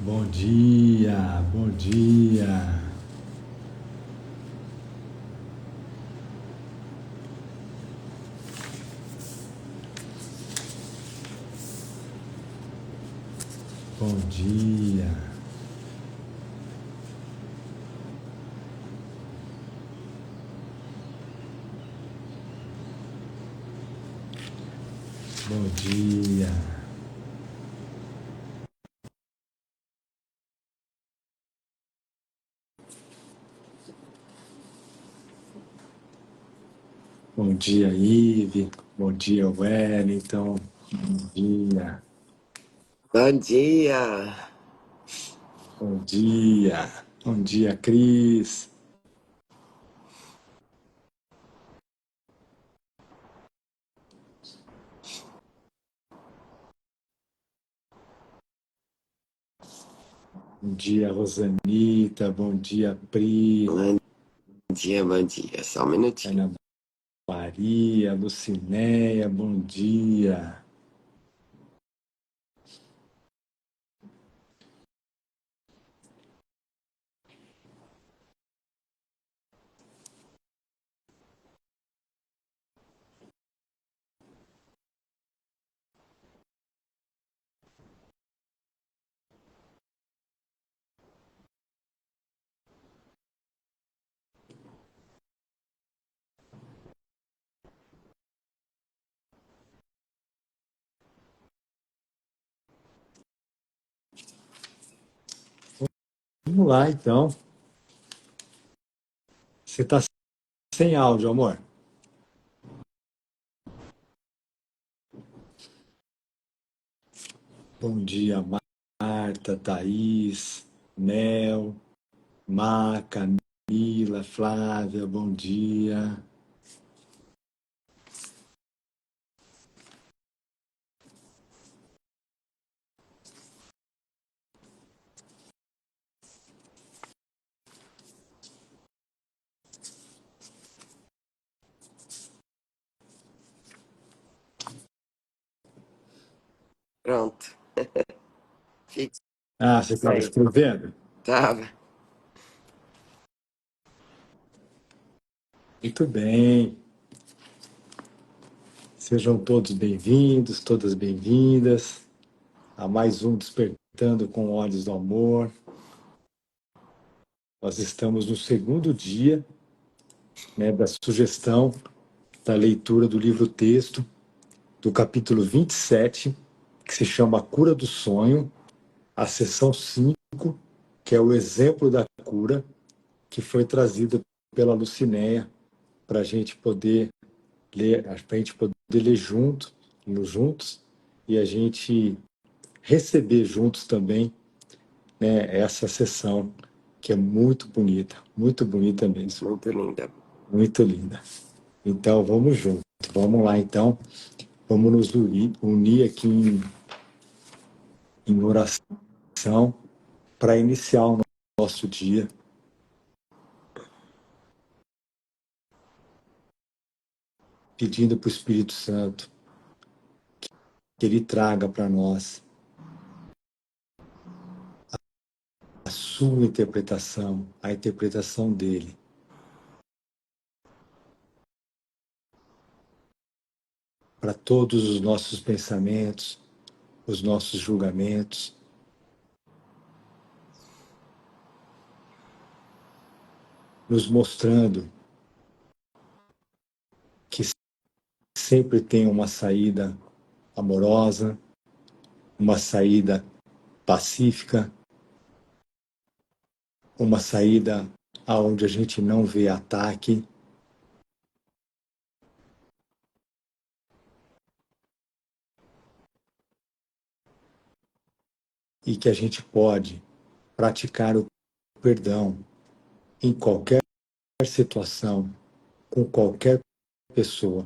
Bom dia, bom dia. Bom dia. Bom dia. Bom dia, Ive. Bom dia, Wellington. Bom dia. Bom dia. Bom dia. Bom dia, Cris. Bom dia, Rosanita. Bom dia, Pri. Bom dia. Só um minutinho. Ana Maria, Lucinéia, bom dia. Vamos lá, então. Você está sem áudio, amor? Bom dia, Marta, Thaís, Mel, Má, Camila, Flávia, bom dia. Pronto. Fique. Ah, você estava escrevendo? Tava. Muito bem. Sejam todos bem-vindos, todas bem-vindas a mais um Despertando com Olhos do Amor. Nós estamos no segundo dia, né, da sugestão da leitura do livro-texto do capítulo 27, que se chama A Cura do Sonho, a seção 5, que é o exemplo da cura, que foi trazida pela Lucinéia para a gente poder ler, para a gente poder ler juntos, e a gente receber juntos também, né, essa sessão, que é muito bonita mesmo, Muito linda. muito linda. Então, vamos juntos. Vamos lá, então. Vamos nos unir aqui em oração para iniciar o nosso dia, pedindo para o Espírito Santo que ele traga para nós a sua interpretação, a interpretação dele. Para todos os nossos pensamentos, os nossos julgamentos, nos mostrando que sempre tem uma saída amorosa, uma saída pacífica, uma saída aonde a gente não vê ataque, e que a gente pode praticar o perdão em qualquer situação, com qualquer pessoa,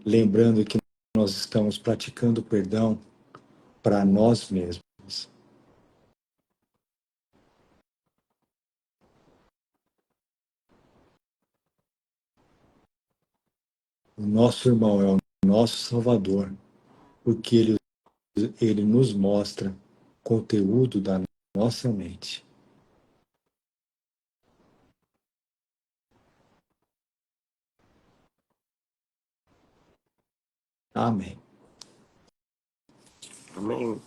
lembrando que nós estamos praticando o perdão para nós mesmos. O nosso irmão é o nosso Salvador, porque ele nos mostra conteúdo da nossa mente. Amém. Amém.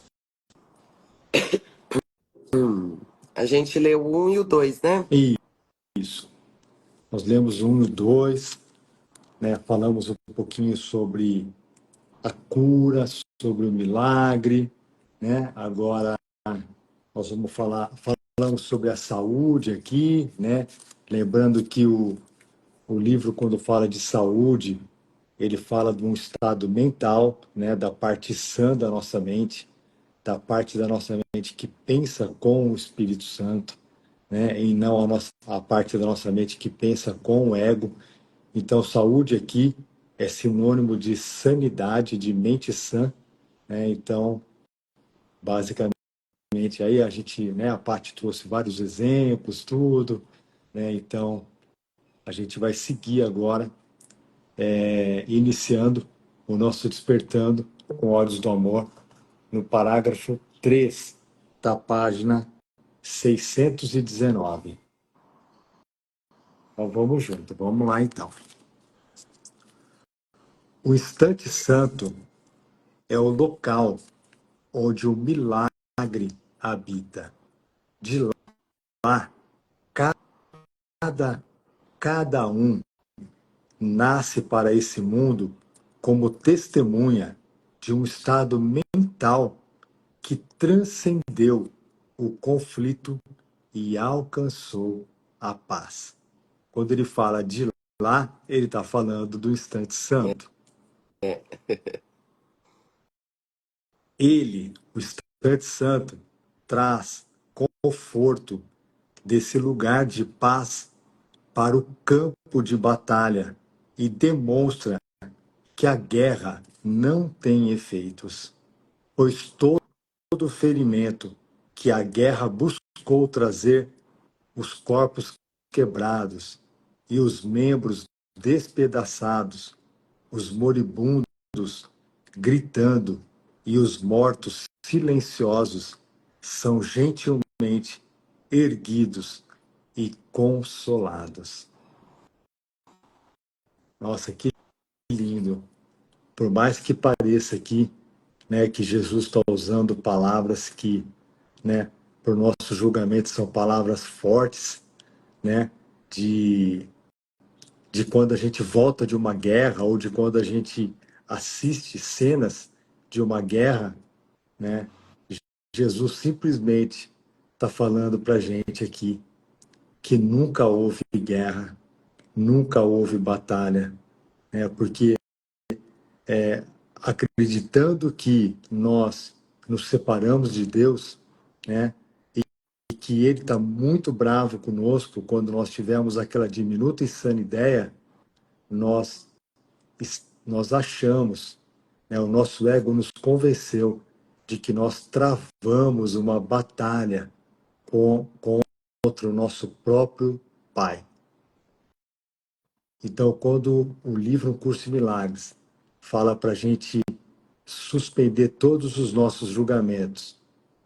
A gente leu o 1 e o 2, né? Isso. Nós lemos 1 e 2, né? Falamos um pouquinho sobre a cura, sobre o milagre, né? Agora nós vamos falamos sobre a saúde aqui, né? Lembrando que o livro, quando fala de saúde, ele fala de um estado mental, né? Da parte sã da nossa mente, da parte da nossa mente que pensa com o Espírito Santo, né? E não a parte da nossa mente que pensa com o ego. Então, saúde aqui é sinônimo de sanidade, de mente sã, né? Então, basicamente, aí a gente, né, a parte trouxe vários exemplos, tudo, né? Então, a gente vai seguir agora, iniciando o nosso despertando com olhos do amor, no parágrafo 3 da página 619. Então, vamos junto, vamos lá então. O instante santo é o local onde o milagre habita. De lá, cada um nasce para esse mundo como testemunha de um estado mental que transcendeu o conflito e alcançou a paz. Quando ele fala de lá, ele está falando do instante santo. Ele, o instante santo, traz conforto desse lugar de paz para o campo de batalha e demonstra que a guerra não tem efeitos, pois todo ferimento que a guerra buscou trazer, os corpos quebrados e os membros despedaçados, os moribundos gritando e os mortos silenciosos são gentilmente erguidos e consolados. Nossa, que lindo! Por mais que pareça aqui, né, que Jesus está usando palavras que, né, por nosso julgamento são palavras fortes, né, de quando a gente volta de uma guerra ou de quando a gente assiste cenas de uma guerra, né, Jesus simplesmente está falando para a gente aqui que nunca houve guerra, nunca houve batalha, né, porque acreditando que nós nos separamos de Deus, né, e que Ele está muito bravo conosco quando nós tivemos aquela diminuta e sã ideia, nós, nós achamos, né, o nosso ego nos convenceu de que nós travamos uma batalha contra o nosso próprio Pai. Então, quando o livro Um Curso em Milagres fala para a gente suspender todos os nossos julgamentos,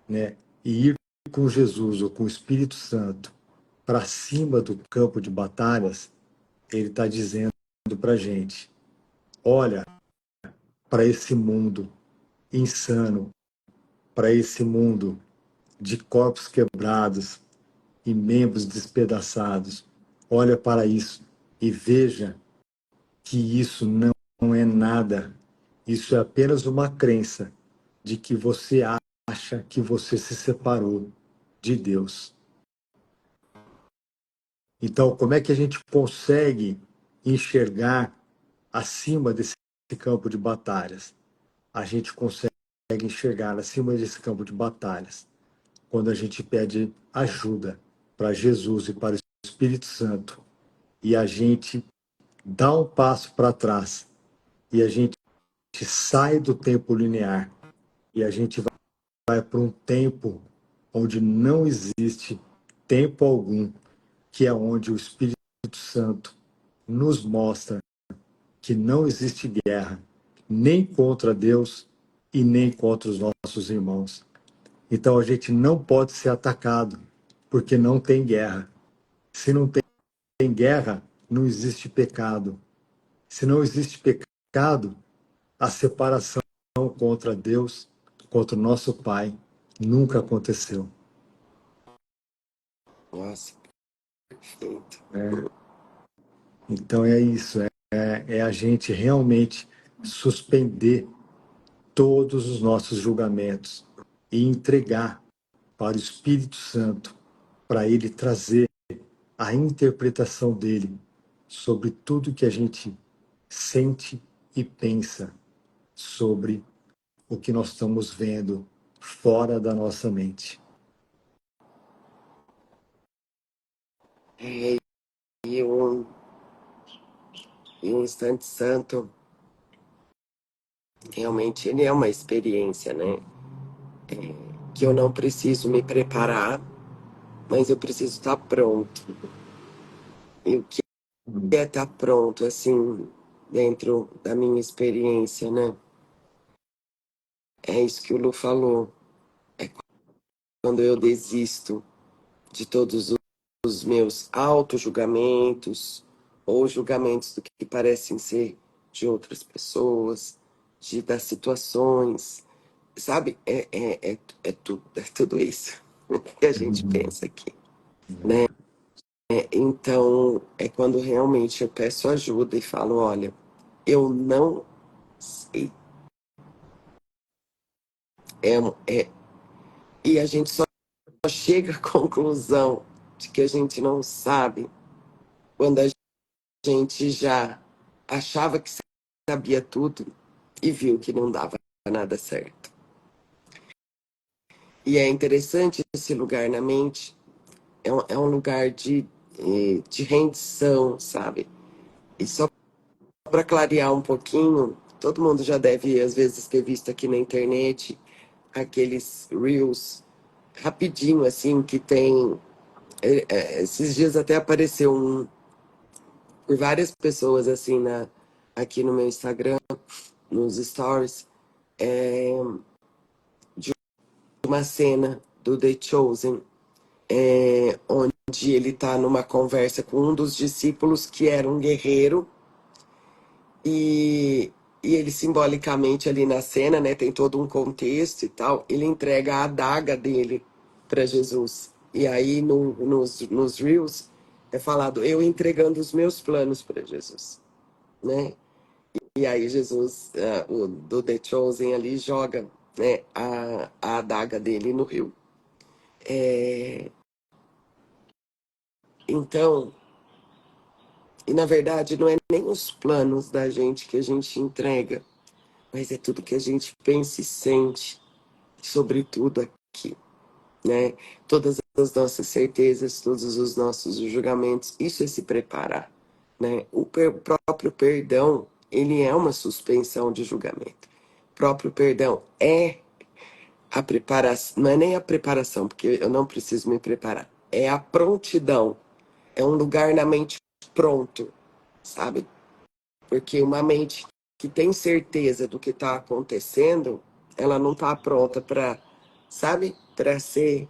né, e ir com Jesus ou com o Espírito Santo para cima do campo de batalhas, ele está dizendo para a gente: olha para esse mundo insano, para esse mundo de corpos quebrados e membros despedaçados. Olha para isso e veja que isso não é nada. Isso é apenas uma crença de que você acha que você se separou de Deus. Então, como é que a gente consegue enxergar acima desse campo de batalhas? A gente consegue enxergar acima desse campo de batalhas quando a gente pede ajuda para Jesus e para o Espírito Santo e a gente dá um passo para trás e a gente sai do tempo linear e a gente vai para um tempo onde não existe tempo algum, que é onde o Espírito Santo nos mostra que não existe guerra, nem contra Deus e nem contra os nossos irmãos. Então a gente não pode ser atacado, porque não tem guerra. Se não tem guerra, não existe pecado. Se não existe pecado, a separação contra Deus, contra o nosso Pai, nunca aconteceu. Nossa, perfeito. Então é isso, é a gente realmente suspender todos os nossos julgamentos e entregar para o Espírito Santo, para ele trazer a interpretação dele sobre tudo que a gente sente e pensa sobre o que nós estamos vendo fora da nossa mente. É, e o, e o instante santo, realmente, ele é uma experiência, né? Que eu não preciso me preparar, mas eu preciso estar pronto. E o que é estar pronto, assim, dentro da minha experiência, né? É isso que o Lu falou. É quando eu desisto de todos os meus auto-julgamentos ou julgamentos do que parecem ser de outras pessoas, das situações, sabe? É tudo isso que a gente pensa aqui, né? Então, é quando realmente eu peço ajuda e falo, olha, eu não sei. É, e a gente só chega à conclusão de que a gente não sabe quando a gente já achava que sabia tudo e viu que não dava nada certo. E é interessante esse lugar na mente, é um lugar de rendição, sabe? E só para clarear um pouquinho, todo mundo já deve, às vezes, ter visto aqui na internet aqueles reels rapidinho, assim, que tem. Esses dias até apareceu por várias pessoas, assim, aqui no meu Instagram, nos stories, de uma cena do The Chosen, onde ele está numa conversa com um dos discípulos que era um guerreiro e, e ele simbolicamente ali na cena, né, tem todo um contexto e tal, ele entrega a adaga dele para Jesus. E aí nos Reels é falado, eu entregando os meus planos para Jesus, né? E aí Jesus, o do The Chosen ali, joga, né, a adaga dele no rio. Então, e na verdade não é nem os planos da gente que a gente entrega, mas é tudo que a gente pensa e sente sobre tudo aqui, né? Todas as nossas certezas, todos os nossos julgamentos, isso é se preparar, né? O próprio perdão, ele é uma suspensão de julgamento. O próprio perdão é a preparação, não é nem a preparação, porque eu não preciso me preparar, é a prontidão, é um lugar na mente pronto, sabe? Porque uma mente que tem certeza do que está acontecendo, ela não está pronta para, sabe, para ser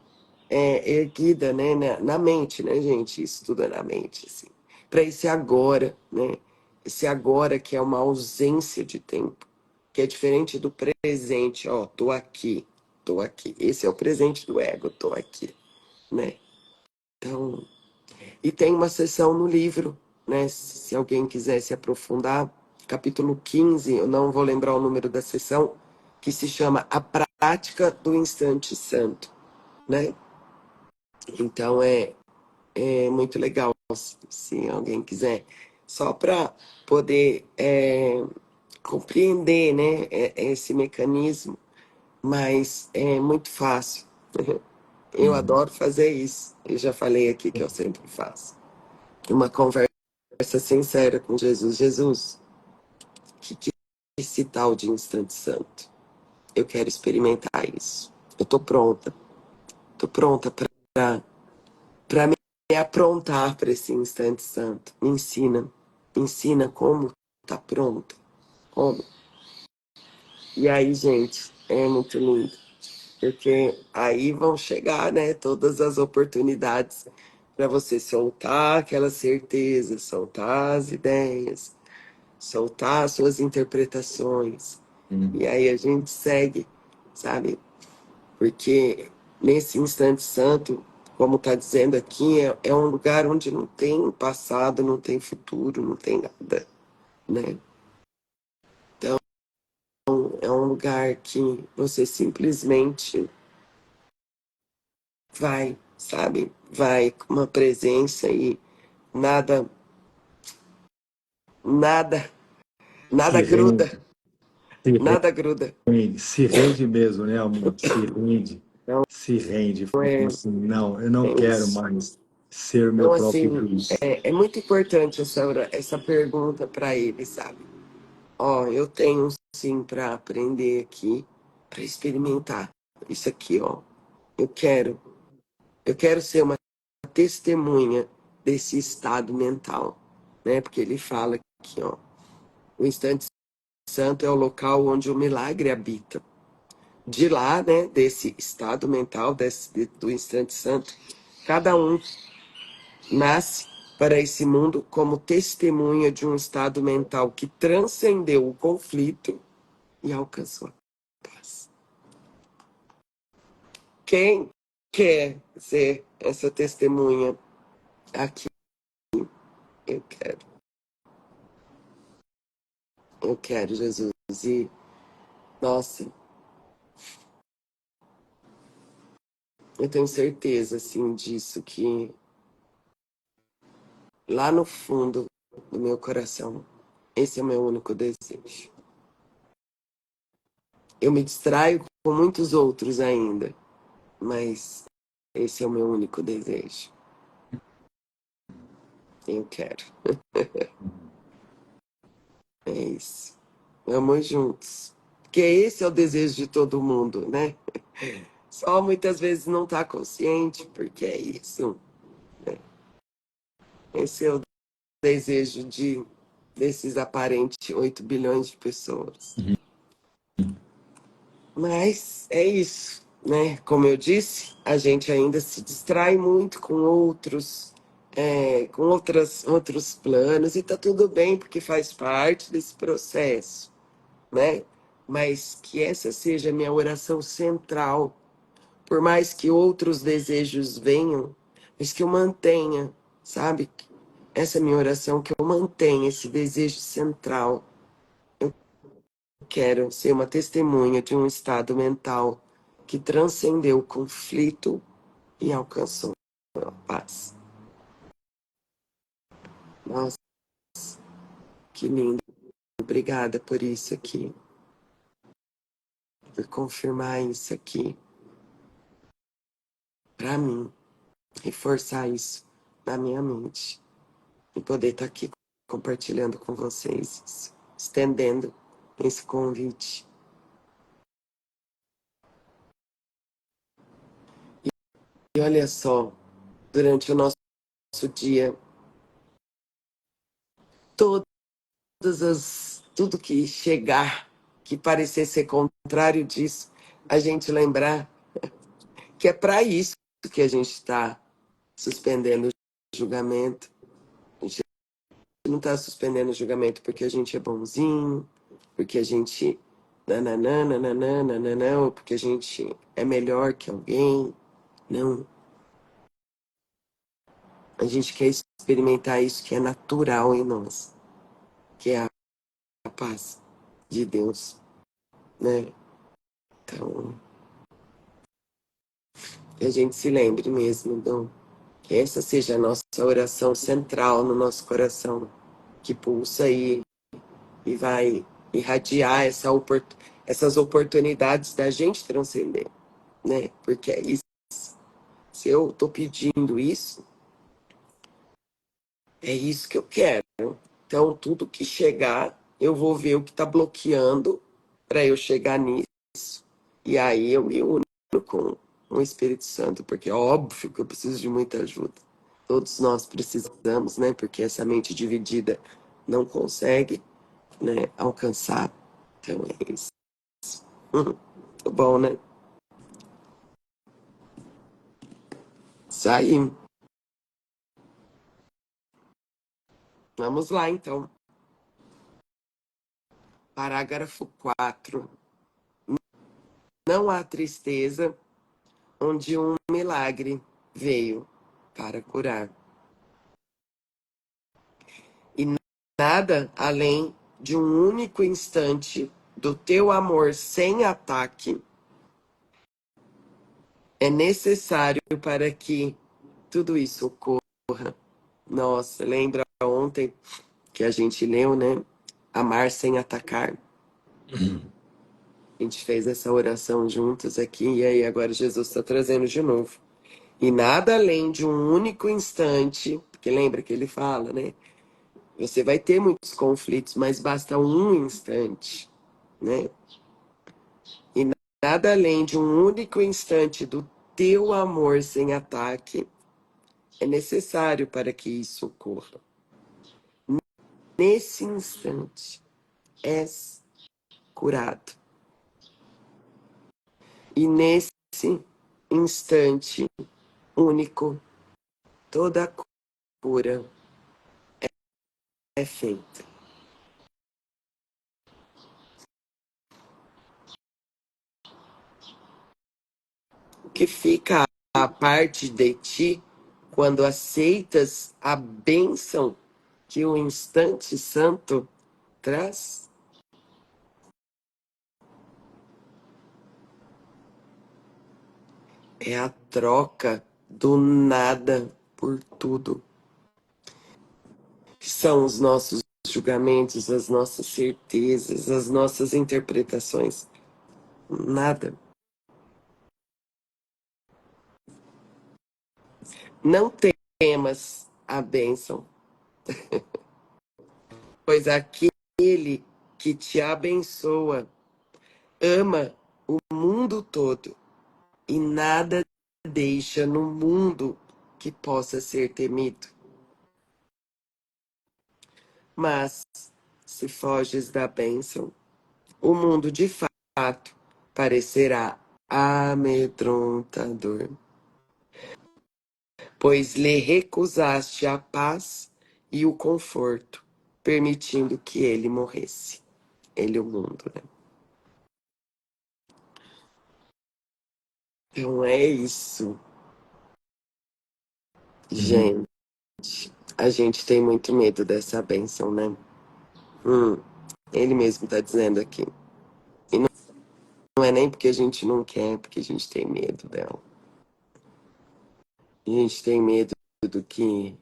erguida, né, na mente, né, gente? Isso tudo é na mente, assim. Para esse agora, né? Esse agora que é uma ausência de tempo, que é diferente do presente, ó, tô aqui, tô aqui. Esse é o presente do ego, tô aqui, né? Então, e tem uma seção no livro, né? Se alguém quiser se aprofundar, capítulo 15, eu não vou lembrar o número da seção, que se chama A Prática do Instante Santo, né? Então é muito legal, se alguém quiser, só para poder compreender, né, esse mecanismo, mas é muito fácil. Eu adoro fazer isso. Eu já falei aqui que eu sempre faço. Uma conversa sincera com Jesus. Jesus, que é esse tal de instante santo? Eu quero experimentar isso. Eu tô pronta para me aprontar para esse instante santo. Me ensina como tá pronta, como. E aí, gente, é muito lindo. Porque aí vão chegar, né, todas as oportunidades para você soltar aquela certeza, soltar as ideias, soltar as suas interpretações. E aí a gente segue, sabe? Porque nesse instante santo, como está dizendo aqui, é um lugar onde não tem passado, não tem futuro, não tem nada, né? Então, é um lugar que você simplesmente vai, sabe? Vai com uma presença e nada, nada, nada Se gruda, rende, se nada gruda. rende, se rende mesmo, né, amor? Então, Se rende, fala é, assim, não, eu não é quero isso. mais ser o meu Então, próprio assim, juiz. é muito importante essa pergunta para ele, sabe? Ó, eu tenho sim para aprender aqui, para experimentar isso aqui, ó. Eu quero, eu quero ser uma testemunha desse estado mental, né? Porque ele fala aqui, ó, o instante santo é o local onde o milagre habita. De lá, né, desse estado mental, do instante santo, cada um nasce para esse mundo como testemunha de um estado mental que transcendeu o conflito e alcançou a paz. Quem quer ser essa testemunha aqui? Eu quero, eu quero, Jesus. E, nossa, eu tenho certeza, assim, disso, que lá no fundo do meu coração, esse é o meu único desejo. Eu me distraio com muitos outros ainda, mas esse é o meu único desejo. Eu quero. É isso. Vamos juntos. Porque esse é o desejo de todo mundo, né? Só muitas vezes não está consciente, porque é isso. Esse é o desejo desses aparentes 8 bilhões de pessoas. Mas é isso, né? Como eu disse, a gente ainda se distrai muito com outros planos, e tá tudo bem, porque faz parte desse processo, né? Mas que essa seja a minha oração central, por mais que outros desejos venham, mas que eu mantenha, sabe? Essa é a minha oração, que eu mantenha esse desejo central. Quero ser uma testemunha de um estado mental que transcendeu o conflito e alcançou a paz. Nossa, que lindo. Obrigada por isso aqui, por confirmar isso aqui para mim, reforçar isso na minha mente e poder estar aqui compartilhando com vocês isso, estendendo esse convite. E olha só, durante o nosso dia, todas tudo que chegar, que parecer ser contrário disso, a gente lembrar que é para isso que a gente está suspendendo o julgamento. A gente não está suspendendo o julgamento porque a gente é bonzinho, porque a gente nananã, nananã, nananã, ou porque a gente é melhor que alguém. Não. A gente quer experimentar isso que é natural em nós, que é a paz de Deus, né? Então, que a gente se lembre mesmo, então, que essa seja a nossa oração central no nosso coração, que pulsa e vai irradiar essas oportunidades da gente transcender, né? Porque é isso. Se eu estou pedindo isso, é isso que eu quero. Então, tudo que chegar, eu vou ver o que está bloqueando para eu chegar nisso. E aí eu me uno com o Espírito Santo, porque é óbvio que eu preciso de muita ajuda. Todos nós precisamos, né? Porque essa mente dividida não consegue, né, alcançar. Então é isso. Muito bom, né? Isso aí. Vamos lá, então. Parágrafo 4. Não há tristeza onde um milagre veio para curar. E nada além de um único instante do teu amor sem ataque é necessário para que tudo isso ocorra. Nossa, lembra ontem que a gente leu, né? Amar sem atacar. A gente fez essa oração juntos aqui e aí agora Jesus está trazendo de novo. E nada além de um único instante, porque lembra que ele fala, né? Você vai ter muitos conflitos, mas basta um instante, né? E nada além de um único instante do teu amor sem ataque é necessário para que isso ocorra. Nesse instante, és curado. E nesse instante único, toda a cura é feita. O que fica a parte de ti quando aceitas a bênção que o instante santo traz? É a troca do nada por tudo. Que são os nossos julgamentos, as nossas certezas, as nossas interpretações. Nada. Não temas a bênção, pois aquele que te abençoa ama o mundo todo e nada deixa no mundo que possa ser temido. Mas, se foges da bênção, o mundo de fato parecerá amedrontador, pois lhe recusaste a paz e o conforto, permitindo que ele morresse. Ele, o mundo, né? Então é isso, Uhum. gente. A gente tem muito medo dessa bênção, né? Hum, ele mesmo tá dizendo aqui. E não é nem porque a gente não quer, é porque a gente tem medo dela. A gente tem medo do que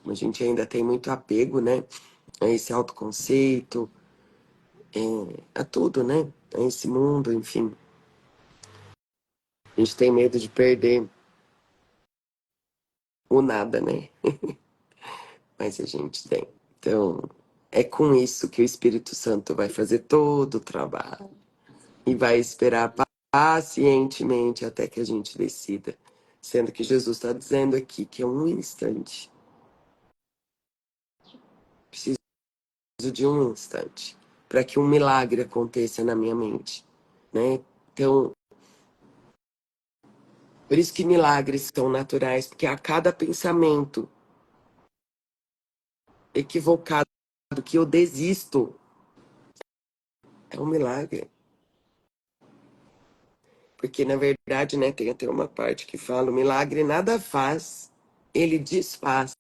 a gente ainda tem muito apego, né? A esse autoconceito, a tudo, né? A esse mundo, enfim. A gente tem medo de perder o nada, né? Mas a gente tem. Então, é com isso que o Espírito Santo vai fazer todo o trabalho e vai esperar pacientemente até que a gente decida. Sendo que Jesus está dizendo aqui que é um instante. Preciso de um instante para que um milagre aconteça na minha mente, né? Então, por isso que milagres são naturais, porque a cada pensamento equivocado que eu desisto, é um milagre. Porque, na verdade, né, tem até uma parte que fala, o milagre nada faz, ele desfaz.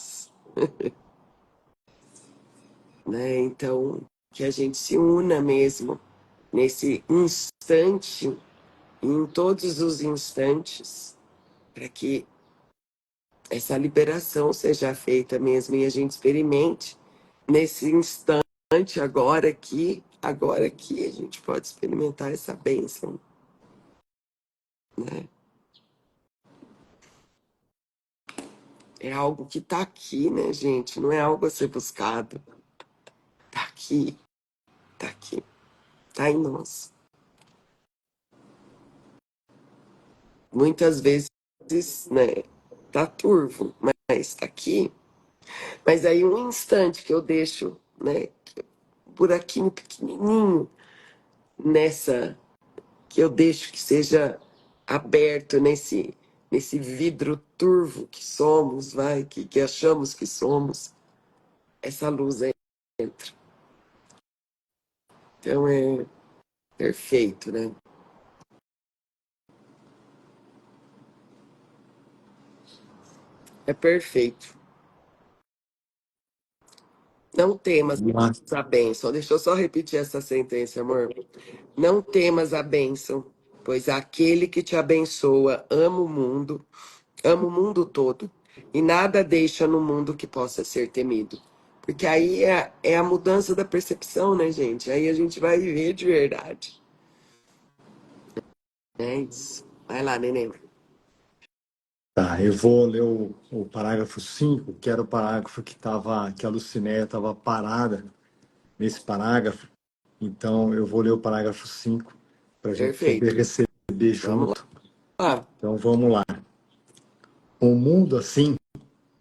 Né? Então, que a gente se una mesmo nesse instante, e em todos os instantes, para que essa liberação seja feita mesmo e a gente experimente nesse instante, agora aqui a gente pode experimentar essa bênção, né? É algo que tá aqui, né, gente? Não é algo a ser buscado. Tá aqui, tá aqui, tá em nós. Muitas vezes, né, tá turvo, mas tá aqui. Mas aí um instante que eu deixo, né, um buraquinho pequenininho nessa, que eu deixo que seja aberto nesse nesse vidro turvo que somos, vai, que achamos que somos, essa luz entra. Então é perfeito, né? É perfeito. Não temas Mas, a bênção. Deixa eu só repetir essa sentença, amor. Não temas a bênção, pois aquele que te abençoa ama o mundo todo, e nada deixa no mundo que possa ser temido. Porque aí é a mudança da percepção, né, gente? Aí a gente vai viver de verdade. É isso. Vai lá, neném. tá, eu vou ler o parágrafo 5, que era o parágrafo que a Lucinéia estava parada nesse parágrafo. Então, eu vou ler o parágrafo 5 para a gente poder Perfeito. receber Vamos junto. lá. Então, vamos lá. Um mundo assim,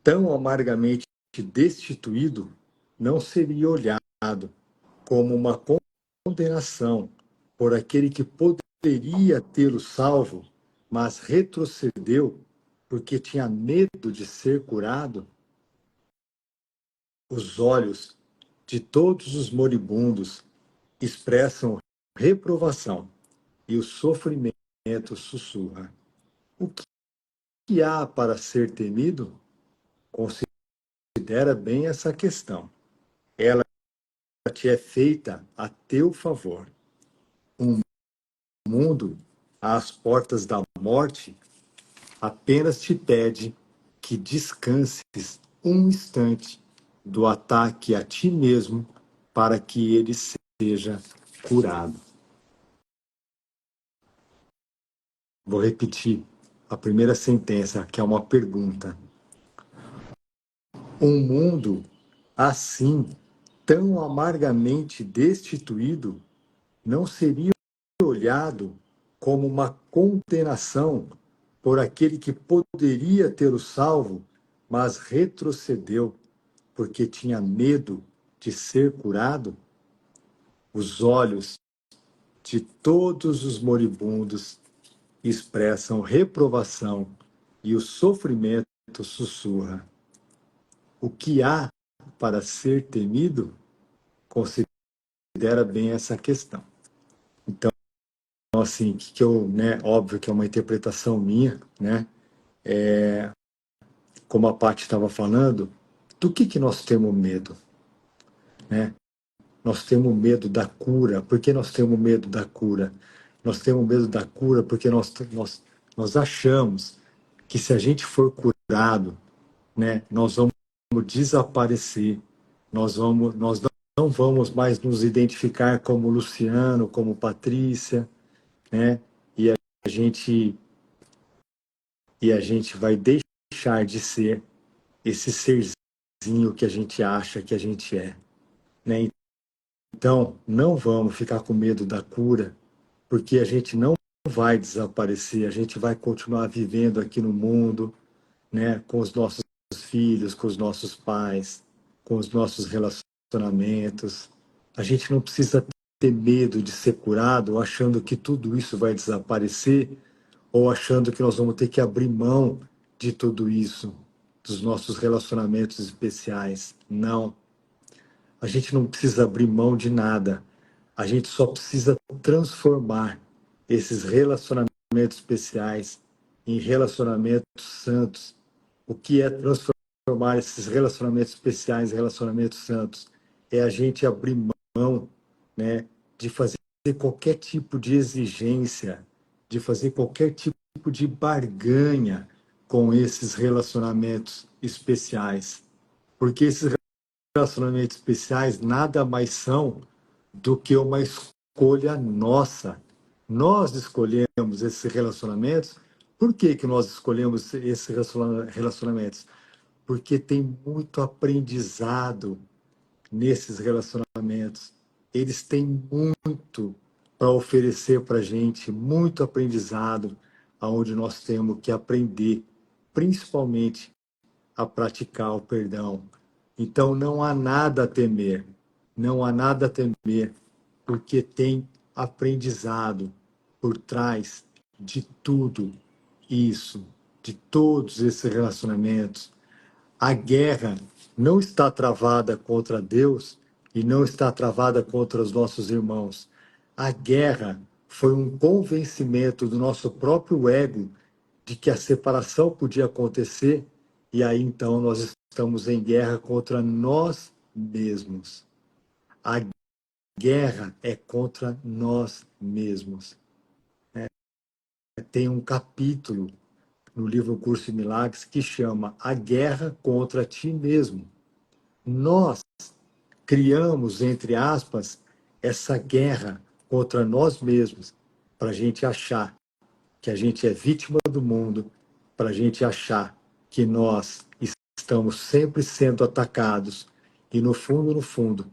tão amargamente destituído, não seria olhado como uma condenação por aquele que poderia tê-lo salvo, mas retrocedeu porque tinha medo de ser curado. Os olhos de todos os moribundos expressam reprovação e o sofrimento sussurra. O que há para ser temido? Considera bem essa questão. Ela te é feita a teu favor. Um mundo às portas da morte apenas te pede que descanses um instante do ataque a ti mesmo para que ele seja curado. Vou repetir a primeira sentença, que é uma pergunta. Um mundo assim, tão amargamente destituído, não seria olhado como uma condenação por aquele que poderia tê-lo salvo, mas retrocedeu porque tinha medo de ser curado? Os olhos de todos os moribundos expressam reprovação e o sofrimento sussurra. O que há para ser temido? Considera bem essa questão. Então, assim, que eu, né, óbvio que é uma interpretação minha, né? Como a Paty estava falando, do que nós temos medo, né? Nós temos medo da cura. Por que nós temos medo da cura? Nós temos medo da cura porque nós achamos que se a gente for curado, né, nós vamos desaparecer, nós não vamos mais nos identificar como Luciano, como Patrícia, né? E a gente e a gente vai deixar de ser esse serzinho que a gente acha que a gente é, né? Então, não vamos ficar com medo da cura, porque a gente não vai desaparecer, a gente vai continuar vivendo aqui no mundo, né, com os nossos filhos, com os nossos pais, com os nossos relacionamentos. A gente não precisa ter medo de ser curado, achando que tudo isso vai desaparecer, ou achando que nós vamos ter que abrir mão de tudo isso, dos nossos relacionamentos especiais. Não. A gente não precisa abrir mão de nada. A gente só precisa transformar esses relacionamentos especiais em relacionamentos santos. O que é transformar esses relacionamentos especiais em relacionamentos santos? É a gente abrir mão, né, de fazer qualquer tipo de exigência, de fazer qualquer tipo de barganha com esses relacionamentos especiais. Porque esses relacionamentos especiais nada mais são do que uma escolha nossa. Nós escolhemos esses relacionamentos. Por que nós escolhemos esses relacionamentos? Porque tem muito aprendizado nesses relacionamentos. Eles têm muito para oferecer para a gente, muito aprendizado, aonde nós temos que aprender, principalmente a praticar o perdão. Então não há nada a temer, não há nada a temer, porque tem aprendizado por trás de tudo isso. de todos esses relacionamentos. A guerra não está travada contra Deus e não está travada contra os nossos irmãos. A guerra foi um convencimento do nosso próprio ego de que a separação podia acontecer, e aí então nós estamos em guerra contra nós mesmos. A guerra é contra nós mesmos. Tem um capítulo no livro Curso de Milagres que chama A Guerra contra Ti Mesmo. Nós criamos, entre aspas, essa guerra contra nós mesmos para a gente achar que a gente é vítima do mundo, para a gente achar que nós estamos sempre sendo atacados. E no fundo,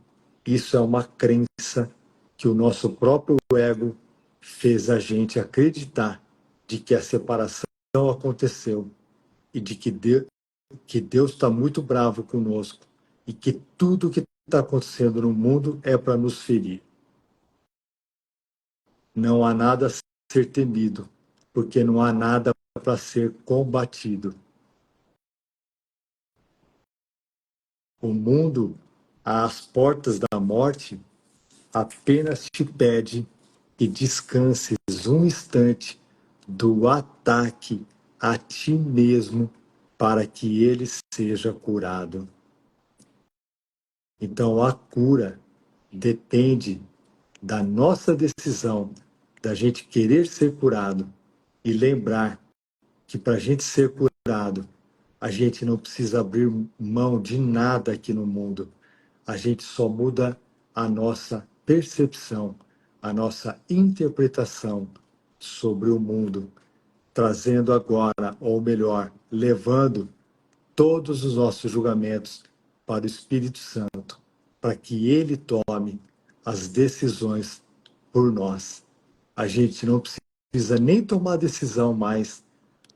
isso é uma crença que o nosso próprio ego fez a gente acreditar de que a separação aconteceu e de que Deus está muito bravo conosco e que tudo que está acontecendo no mundo é para nos ferir. Não há nada a ser temido, porque não há nada para ser combatido. O mundo, às portas da morte, apenas te pede que descanses um instante do ataque a ti mesmo para que ele seja curado. Então, a cura depende da nossa decisão, da gente querer ser curado e lembrar que para a gente ser curado, a gente não precisa abrir mão de nada aqui no mundo. A gente só muda a nossa percepção, a nossa interpretação sobre o mundo, trazendo agora, ou melhor, levando todos os nossos julgamentos para o Espírito Santo, para que ele tome as decisões por nós. A gente não precisa nem tomar decisão mais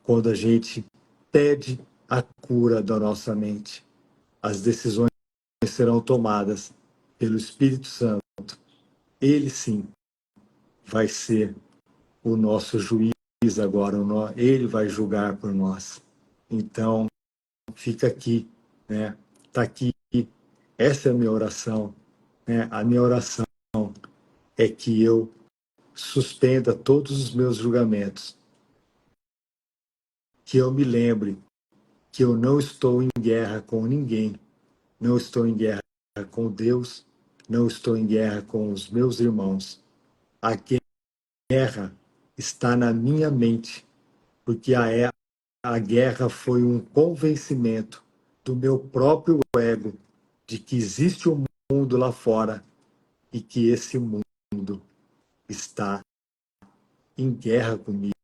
quando a gente pede a cura da nossa mente. As decisões serão tomadas pelo Espírito Santo. Ele sim vai ser o nosso juiz agora, ele vai julgar por nós. Então, fica aqui, né? Está aqui. Essa é a minha oração, né? A minha oração é que eu suspenda todos os meus julgamentos, que eu me lembre que eu não estou em guerra com ninguém, não estou em guerra com Deus, não estou em guerra com os meus irmãos. A guerra está na minha mente, porque a guerra foi um convencimento do meu próprio ego de que existe um mundo lá fora e que esse mundo está em guerra comigo.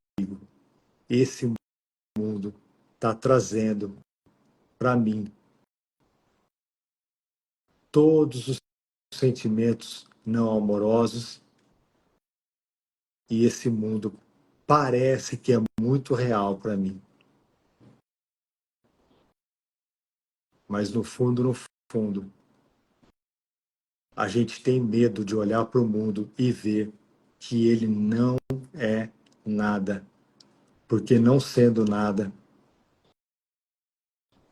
Esse mundo está trazendo para mim todos os sentimentos não amorosos e esse mundo parece que é muito real para mim. Mas no fundo, a gente tem medo de olhar para o mundo e ver que ele não é nada. Porque não sendo nada,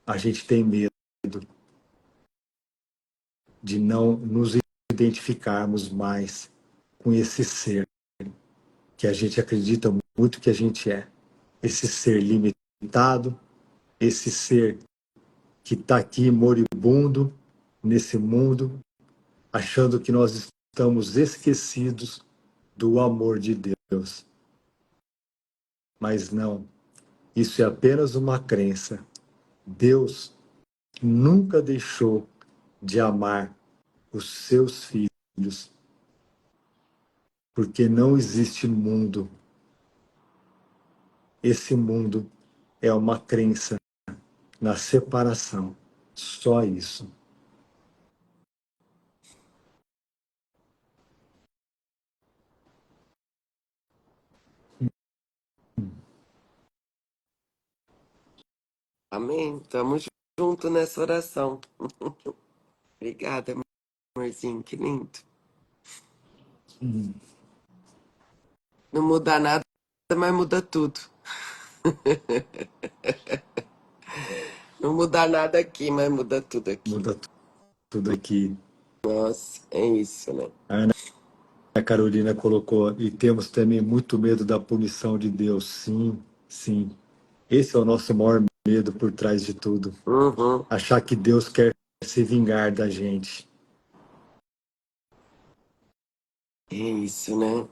a gente tem medo de não nos identificarmos mais com esse ser que a gente acredita muito que a gente é. Esse ser limitado, esse ser que está aqui moribundo nesse mundo, achando que nós estamos esquecidos do amor de Deus. Mas não, isso é apenas uma crença. Deus nunca deixou de amar os seus filhos, porque não existe mundo. Esse mundo é uma crença na separação. Só isso. Amém. Tamo junto nessa oração. Obrigada, amorzinho, que lindo. Não muda nada, mas muda tudo. Não muda nada aqui, mas muda tudo aqui. Muda tudo aqui. Nossa, é isso, né? A Ana Carolina colocou, e temos também muito medo da punição de Deus. Sim, sim. Esse é o nosso maior medo por trás de tudo. Uhum, Achar que Deus quer se vingar da gente. é isso, né?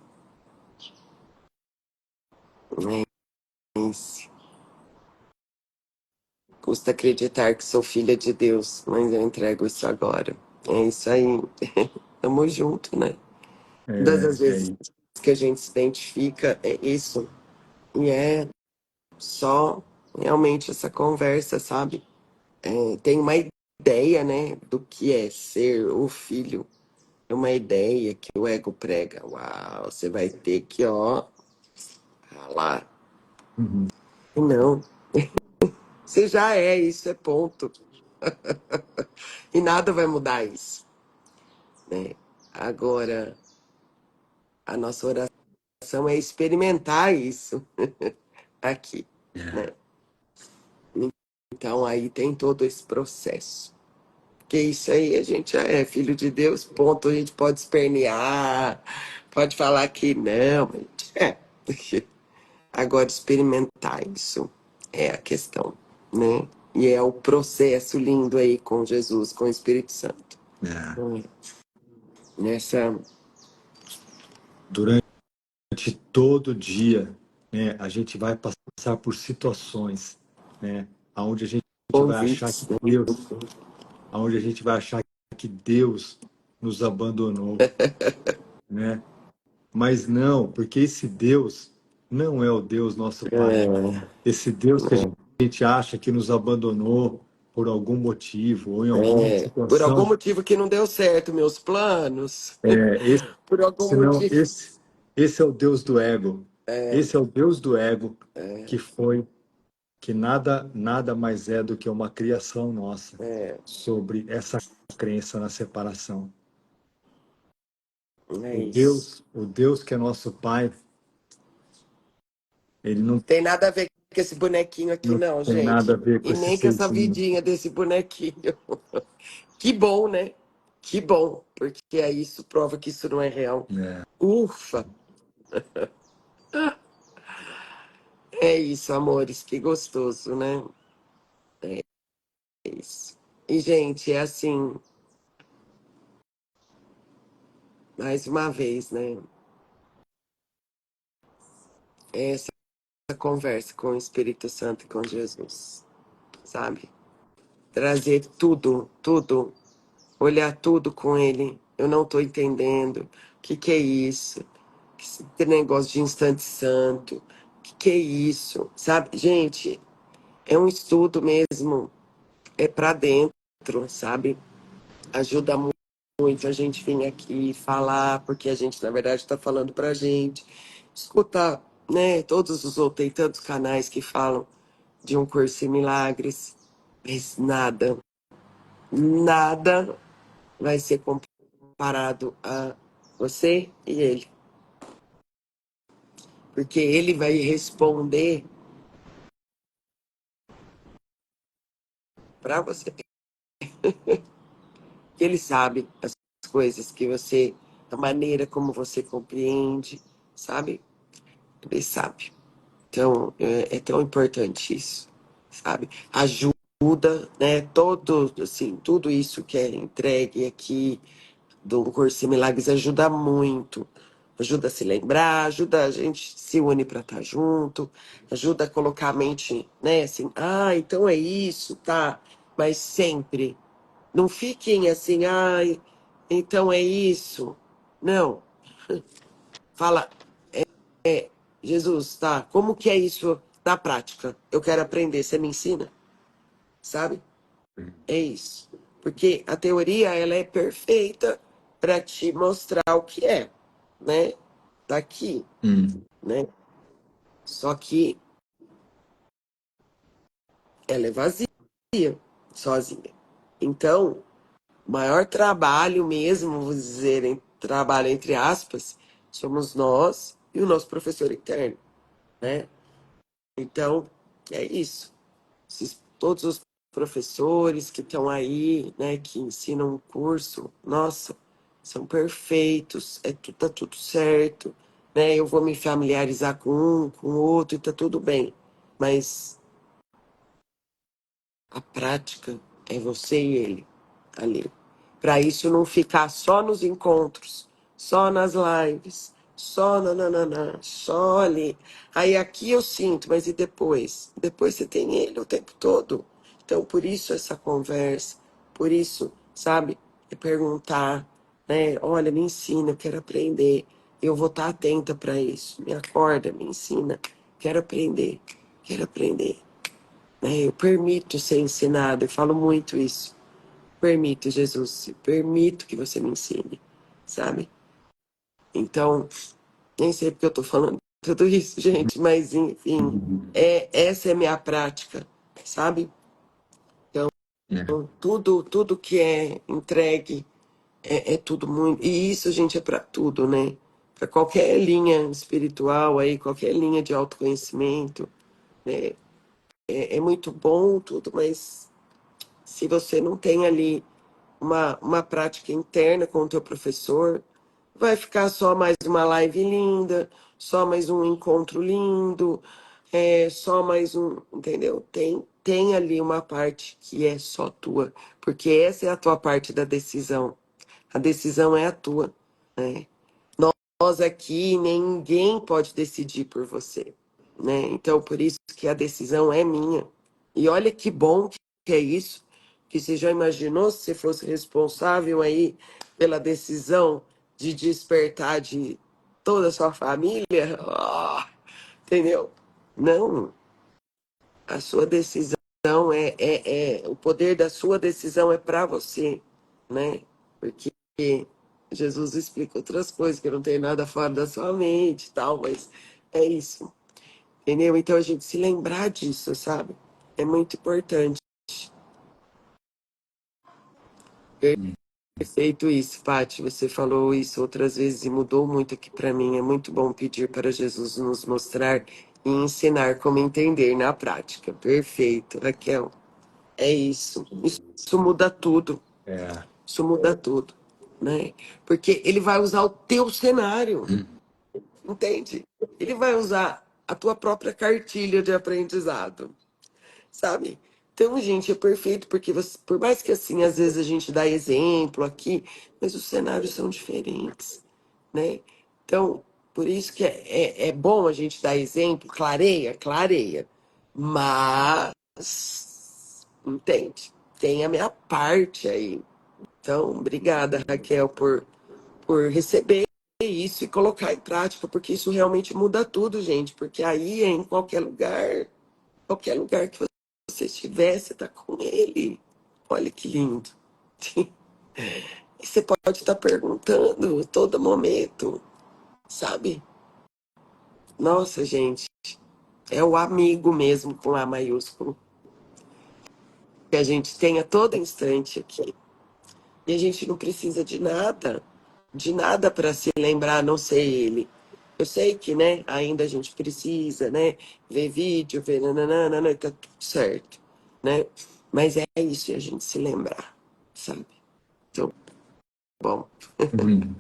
É isso. Custa acreditar que sou filha de Deus, mas eu entrego isso agora. É isso aí. Tamo junto, né? Todas as É vezes que a gente se identifica, é isso. E é só realmente essa conversa, sabe? É, tem uma ideia, né, do que é ser o filho. É uma ideia que o ego prega. Uau, você vai ter que, ó, ralar. uhum. E não, você já é, isso é ponto. E nada vai mudar isso, né? Agora, a nossa oração é experimentar isso aqui, né? Então aí tem todo esse processo. Porque isso aí a gente já é filho de Deus, ponto. A gente pode espernear, pode falar que não, a gente é. Agora experimentar isso é a questão, né? E é o processo lindo aí com Jesus, com o Espírito Santo. É. Hum. Nessa Durante todo o dia, né, a gente vai passar por situações, né, onde a gente vai achar que convites, né? Deus, onde a gente vai achar que Deus nos abandonou, né? Mas não, porque esse Deus não é o Deus nosso Pai. Esse Deus que a gente acha que nos abandonou por algum motivo ou em alguma Por algum situação, motivo que não deu certo, meus planos. esse Por algum não, motivo. esse é o Deus do ego. Esse é o Deus do ego que foi que nada mais é do que uma criação nossa É, sobre essa crença na separação. é isso. O Deus que é nosso Pai, ele não, Tem nada a ver com esse bonequinho aqui, não não, tem nada a gente. ver com E esse nem com essa serzinho. vidinha desse bonequinho. Que bom, né? Que bom, porque aí isso prova que isso não é real. É, Ufa! É isso, amores, que gostoso, né? É isso. E, gente, é assim, mais uma vez, né? Essa conversa com o Espírito Santo e com Jesus, sabe? Trazer tudo, tudo, olhar tudo com ele. Eu não tô entendendo. O que que é isso? Esse negócio de instante santo. O que que é isso? Sabe? Gente, é um estudo mesmo. É pra dentro, sabe? Ajuda muito a gente vir aqui falar, porque a gente, na verdade, está falando pra gente. Escutar, né? Todos os outros, tem tantos canais que falam de um curso em milagres, mas nada, nada vai ser comparado a você e ele. Porque ele vai responder para você. Ele sabe as coisas que você, a maneira como você compreende, sabe? Ele sabe. Então, é tão importante isso, sabe? Ajuda, né? Todo, assim, tudo isso que é entregue aqui do curso em Milagres ajuda muito. Ajuda a se lembrar, ajuda a gente se une para estar junto, ajuda a colocar a mente, né? Assim, ah, então é isso, tá? Mas sempre. Não fiquem assim, ai, então é isso. Não. Fala, Jesus, tá? Como que é isso na prática? Eu quero aprender, você me ensina, sabe? É isso. Porque a teoria, ela é perfeita para te mostrar o que é, né? Daqui, hum, né? Só que ela é vazia, sozinha. Então, o maior trabalho mesmo, vamos dizer, trabalho entre aspas, somos nós e o nosso professor interno, né? Então, é isso. Todos os professores que estão aí, né, que ensinam um curso, nossa, são perfeitos, tá tudo certo, né? Eu vou me familiarizar com um, com o outro e tá tudo bem. Mas a prática é você e ele ali. Para isso não ficar só nos encontros, só nas lives, só nananana, só ali. Aí aqui eu sinto, mas e depois? Depois você tem ele o tempo todo. Então, por isso essa conversa, por isso, sabe, é perguntar, né? Olha, me ensina, eu quero aprender. Eu vou estar atenta para isso. Me acorda, me ensina. Quero aprender, quero aprender, né? Eu permito ser ensinado, eu falo muito isso. Permito, Jesus, permito que você me ensine, sabe? Então, nem sei porque eu tô falando tudo isso, gente, mas enfim, Uhum. essa é a minha prática, sabe? Então, É. tudo que é entregue é tudo muito. E isso, gente, é para tudo, né? Para qualquer linha espiritual aí, qualquer linha de autoconhecimento, né? É muito bom tudo, mas se você não tem ali uma prática interna com o teu professor, vai ficar só mais uma live linda, só mais um encontro lindo, só mais um, entendeu? Tem ali uma parte que é só tua, porque essa é a tua parte da decisão. A decisão é a tua, né? Nós aqui, ninguém pode decidir por você, né? Então, por isso que a decisão é minha. E olha que bom que é isso, que você já imaginou se você fosse responsável aí pela decisão de despertar de toda a sua família? Oh, entendeu? Não, a sua decisão o poder da sua decisão é para você, né? Porque Jesus explica outras coisas, que não tem nada fora da sua mente e tal, mas é isso, entendeu? Então a gente se lembrar disso, sabe? É muito importante. Perfeito isso, Paty. Você falou isso outras vezes e mudou muito aqui para mim. É muito bom pedir para Jesus nos mostrar e ensinar como entender na prática. Perfeito, Raquel. É isso. Isso muda tudo. É. Isso muda tudo, né? Porque ele vai usar o teu cenário, entende? Ele vai usar a tua própria cartilha de aprendizado, sabe? Então, gente, é perfeito porque você, por mais que assim, às vezes a gente dá exemplo aqui, mas os cenários são diferentes, né? Então, por isso que é bom a gente dar exemplo, clareia, clareia, mas, entende? Tem a minha parte aí. Então, obrigada, Raquel, por receber isso e colocar em prática, porque isso realmente muda tudo, gente. Porque aí, em qualquer lugar que você estiver, você está com ele. Olha que lindo. E você pode estar perguntando a todo momento, sabe? Nossa, gente, é o amigo mesmo com A maiúsculo, que a gente tem a todo instante aqui. E a gente não precisa de nada para se lembrar, a não ser ele. Eu sei que, né, ainda a gente precisa, né, ver vídeo, ver nananana, e tá tudo certo, né? Mas é isso, e a gente se lembrar, sabe? Então, bom. Uhum.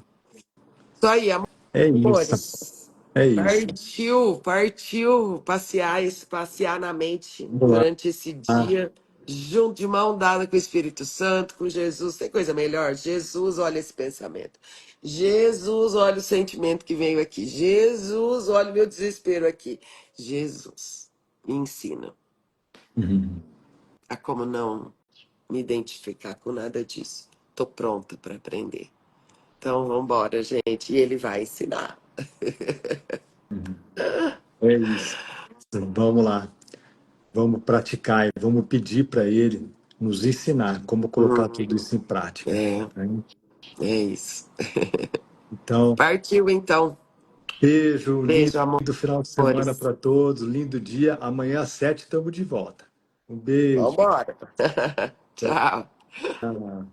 Isso aí, É isso. amores. É isso. Partiu passear na mente Vamos lá. durante esse dia, junto de mão dada com o Espírito Santo, com Jesus. Tem coisa melhor? Jesus, olha esse pensamento. Jesus, olha o sentimento que veio aqui. Jesus, olha o meu desespero aqui. Jesus, me ensina Uhum. a como não me identificar com nada disso. Tô pronta para aprender. Então, vamos embora, gente. E ele vai ensinar. Uhum. É isso. Vamos lá. Vamos praticar e vamos pedir para ele nos ensinar como colocar tudo Hum, isso em prática, é, né? é isso. Então, Partiu, então. beijo, Beijo, lindo final de semana amores. para todos, lindo dia. Amanhã às 7 estamos de volta. Um beijo. Vambora. Tchau, Tchau. tchau.